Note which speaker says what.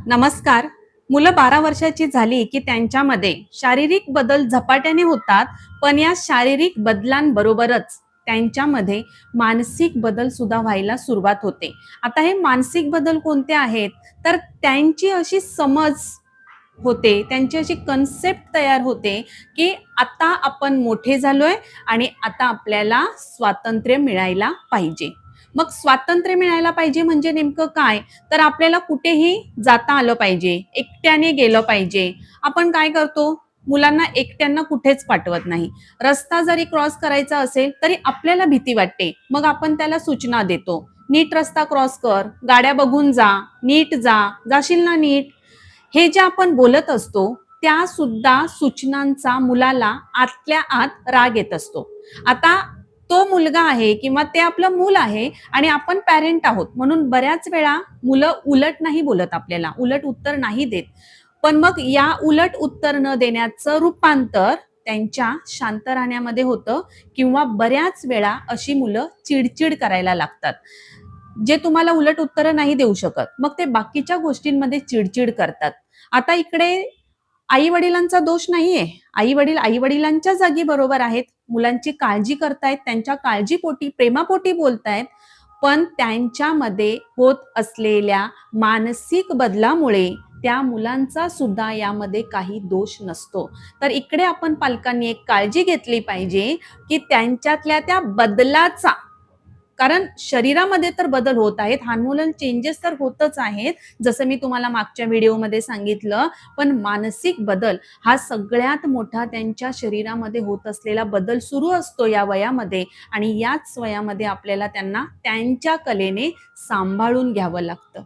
Speaker 1: नमस्कार. मुलं 12 वर्षाची झाली की त्यांच्यामध्ये शारीरिक बदल झपाट्याने होतात, पण या शारीरिक बदलांबरोबरच त्यांच्यामध्ये मानसिक बदल सुद्धा व्हायला सुरुवात होते. आता हे मानसिक बदल कोणते आहेत? तर त्यांची अशी समज होते, त्यांची अशी कन्सेप्ट तयार होते, की आता आपण मोठे झालोय आणि आता आपल्याला स्वातंत्र्य मिळायला पाहिजे. मग स्वातंत्र्य मिळायला पाहिजे म्हणजे नेमकं काय? तर आपल्याला कुठेही जाता आलं पाहिजे, एकट्याने गेलं पाहिजे. आपण काय करतो? मुलांना एकट्यांना कुठेच पाठवत नाही. रस्ता जरी क्रॉस करायचा असेल, तरी आपल्याला भीती वाटते. मग आपण त्याला सूचना देतो. नीट रस्ता क्रॉस कर, गाड्या बघून जा, नीट जा, जाशील ना नीट? हे जे आपण बोलत असतो, त्या सुद्धा सूचनांचा मुलाला आतल्या आत राग येत असतो. आता तो मुलगा आहे किंवा ते आपलं मूल आहे आणि आपण पॅरेंट आहोत, म्हणून बऱ्याच वेळा मुलं उलट नाही बोलत आपल्याला, उलट उत्तर नाही देत. पण मग या उलट उत्तर न देण्याचं रूपांतर त्यांच्या शांत राहण्यामध्ये होतं किंवा बऱ्याच वेळा अशी मुलं चिडचिड करायला लागतात. जे तुम्हाला उलट उत्तरं नाही देऊ शकत, मग ते बाकीच्या गोष्टींमध्ये चिडचिड करतात. आता इकडे आई-वडिलांचा दोष नाहीये. आई-वडील आई-वडिलांच्या जागी बरोबर आहेत. मुलांची काळजी करतायत, त्यांच्या काळजीपोटी, प्रेमापोटी बोलतायत. पण त्यांच्यामध्ये होत असलेल्या मानसिक बदलामुळे त्या मुलांचा सुद्धा यामध्ये काही दोष नसतो. तर इकडे आपण पालकांनी एक काळजी घेतली पाहिजे, की त्यांच्यातल्या त्या बदलाचा, कारण शरीरामध्ये तर बदल होत आहेत, हार्मोनल चेंजेस तर होतच आहेत, जसं मी तुम्हाला मागच्या व्हिडिओमध्ये सांगितलं. पण मानसिक बदल हा सगळ्यात मोठा त्यांच्या शरीरामध्ये होत असलेला बदल सुरू असतो या वयामध्ये आणि याच वयामध्ये आपल्याला त्यांना त्यांच्या कलेने सांभाळून घ्यावं लागतं.